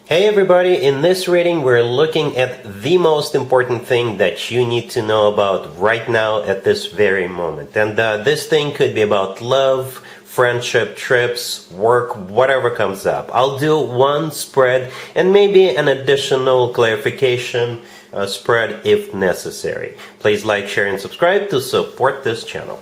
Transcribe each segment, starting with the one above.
Hey everybody, in this reading we're looking at the most important thing that you need to know about right now at this very moment. And this thing could be about love, friendship, trips, work, whatever comes up. I'll do one spread and maybe an additional clarification spread if necessary. Please like, share, and subscribe to support this channel.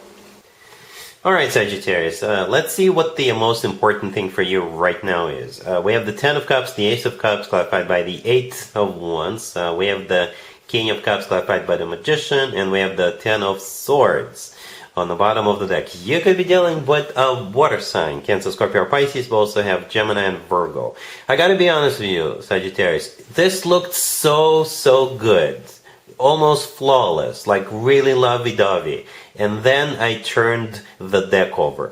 Alright, Sagittarius, let's see what the most important thing for you right now is. We have the Ten of Cups, the Ace of Cups, clarified by the Eight of Wands. We have the King of Cups, clarified by the Magician, and we have the Ten of Swords on the bottom of the deck. You could be dealing with a water sign, Cancer, Scorpio, or Pisces. We also have Gemini and Virgo. I gotta be honest with you, Sagittarius, this looked so good. Almost flawless, like really lovey-dovey. And then I turned the deck over.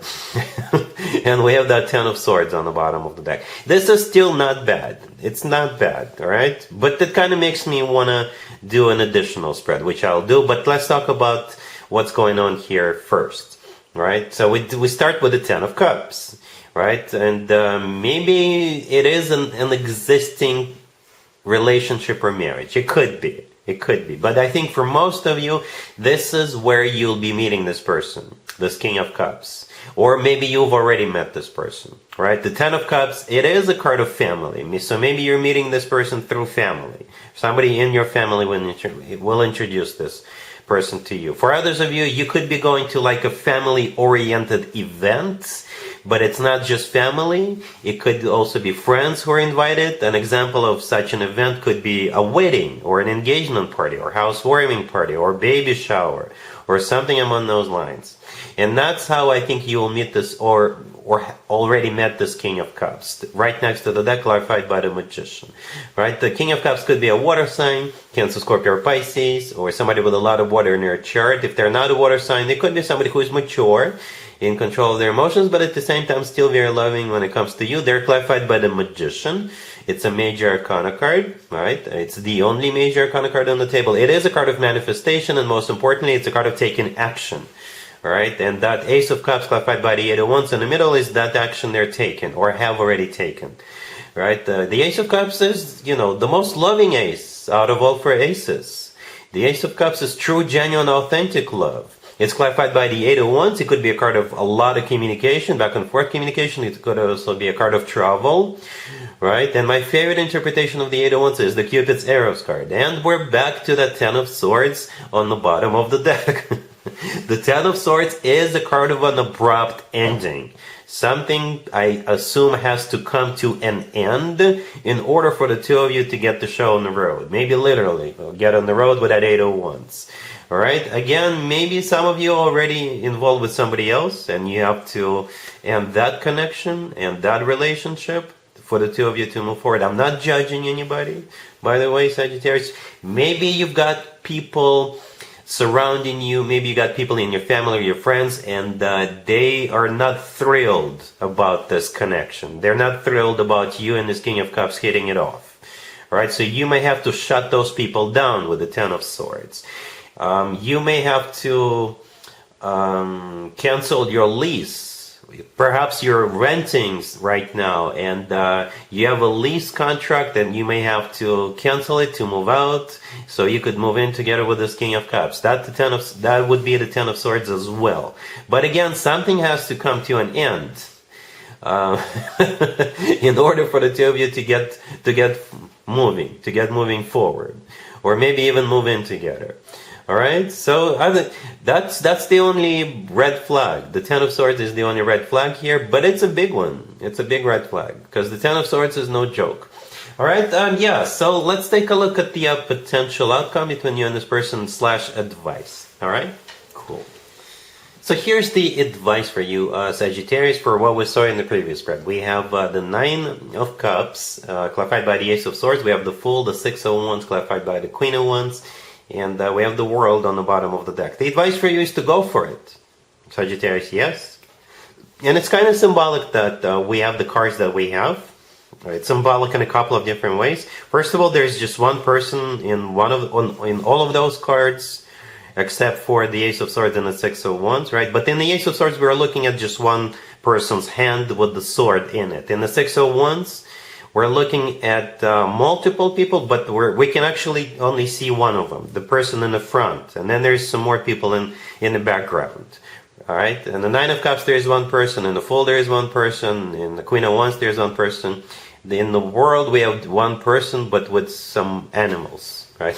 And we have that Ten of Swords on the bottom of the deck. This is still not bad. It's not bad, alright? But that kind of makes me want to do an additional spread, which I'll do. But let's talk about what's going on here first, right? So we start with the Ten of Cups, right? And maybe it is an existing relationship or marriage. It could be. It could be. But I think for most of you, this is where you'll be meeting this person, this King of Cups. Or maybe you've already met this person, right? The Ten of Cups, it is a card of family. So maybe you're meeting this person through family. Somebody in your family will introduce this person to you. For others of you, you could be going to like a family-oriented event, but it's not just family. It could also be friends who are invited. An example of such an event could be a wedding or an engagement party or housewarming party or baby shower or something among those lines. And that's how I think you will meet this or already met this King of Cups, right next to the deck, clarified by the Magician, right? The King of Cups could be a water sign, Cancer, Scorpio, or Pisces, or somebody with a lot of water in their chart. If they're not a water sign, they could be somebody who is mature, in control of their emotions, but at the same time still very loving when it comes to you. They're clarified by the Magician. It's a major arcana card, right? It's the only major arcana card on the table. It is a card of manifestation, and most importantly, it's a card of taking action. Alright, and that Ace of Cups clarified by the Eight of Wands in the middle is that action they're taking or have already taken. Right, the Ace of Cups is, the most loving ace out of all four aces. The Ace of Cups is true, genuine, authentic love. It's clarified by the Eight of Wands. It could be a card of a lot of communication, back and forth communication. It could also be a card of travel, right? And my favorite interpretation of the Eight of Wands is the Cupid's arrows card. And we're back to the Ten of Swords on the bottom of the deck. The Ten of Swords is a card of an abrupt ending. Something, I assume, has to come to an end in order for the two of you to get the show on the road. Maybe literally, get on the road with that Eight of Wands. Alright, again, maybe some of you are already involved with somebody else and you have to end that connection and that relationship for the two of you to move forward. I'm not judging anybody, by the way, Sagittarius. Maybe you've got people surrounding you, maybe you got people in your family or your friends, and they are not thrilled about this connection. They're not thrilled about you and this King of Cups hitting it off. Alright, so you may have to shut those people down with the Ten of Swords. You may have to cancel your lease. Perhaps you're renting right now and you have a lease contract and you may have to cancel it to move out so you could move in together with this King of Cups. That would be the Ten of Swords as well. But again, something has to come to an end in order for the two of you to get moving forward, or maybe even move in together. Alright, so that's the only red flag. The Ten of Swords is the only red flag here, but it's a big one. It's a big red flag, because the Ten of Swords is no joke. Alright, yeah, so let's take a look at the potential outcome between you and this person / advice. Alright, cool. So here's the advice for you, Sagittarius, for what we saw in the previous spread. We have the Nine of Cups, clarified by the Ace of Swords. We have the Fool, the Six of Wands, clarified by the Queen of Wands. And we have the World on the bottom of the deck. The advice for you is to go for it. Sagittarius, yes. And it's kind of symbolic that we have the cards that we have. It's symbolic in a couple of different ways. First of all, there's just one person in in all of those cards, except for the Ace of Swords and the Six of Wands, right? But in the Ace of Swords, we're looking at just one person's hand with the sword in it. In the Six of Wands, we're looking at multiple people, but we can actually only see one of them, the person in the front, and then there's some more people in the background. All right, in the Nine of Cups there is one person, in the Fool there is one person, in the Queen of Wands there is one person. In the world we have one person, but with some animals, right?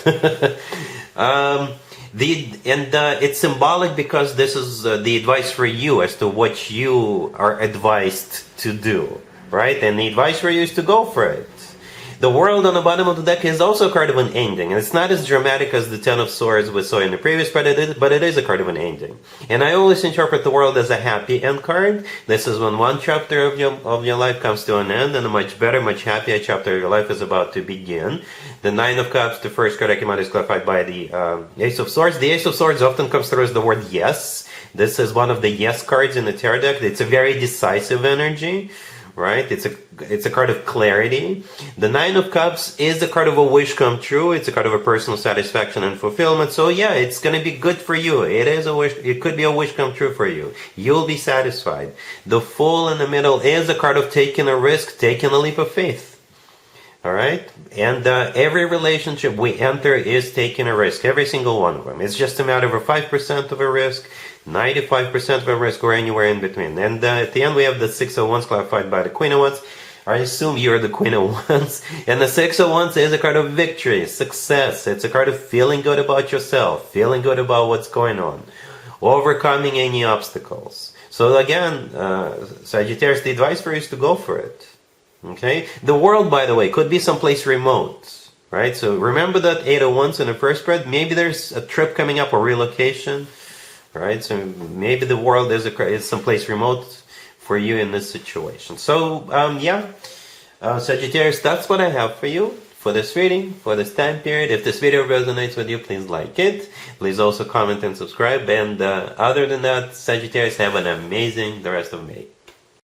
It's symbolic because this is the advice for you as to what you are advised to do, right? And the advice for you is to go for it. The World on the bottom of the deck is also a card of an ending, and it's not as dramatic as the Ten of Swords we saw in the previous part, but it is a card of an ending. And I always interpret the World as a happy end card. This is when one chapter of your life comes to an end, and a much better, much happier chapter of your life is about to begin. The Nine of Cups, the first card I came out, is clarified by the Ace of Swords. The Ace of Swords often comes through as the word yes. This is one of the yes cards in the tarot deck. It's a very decisive energy. Right? It's a card of clarity. The Nine of Cups is a card of a wish come true. It's a card of a personal satisfaction and fulfillment. So yeah, it's going to be good for you. It is a wish. It could be a wish come true for you. You'll be satisfied. The Fool in the middle is a card of taking a risk, taking a leap of faith. All right? And every relationship we enter is taking a risk. Every single one of them. It's just a matter of a 5% of a risk, 95% of a risk, or anywhere in between. And at the end we have the Six of Wands clarified by the Queen of Wands. I assume you're the Queen of Wands. And the Six of Wands is a card of victory, success. It's a card of feeling good about yourself, feeling good about what's going on, overcoming any obstacles. So again, Sagittarius, the advice for you is to go for it. Okay? The World, by the way, could be someplace remote. Right? So remember that Eight of Wands in the first spread? Maybe there's a trip coming up, or relocation. Right? So maybe the World is someplace remote for you in this situation. So, Sagittarius, that's what I have for you for this reading, for this time period. If this video resonates with you, please like it. Please also comment and subscribe. And other than that, Sagittarius, have an amazing the rest of May.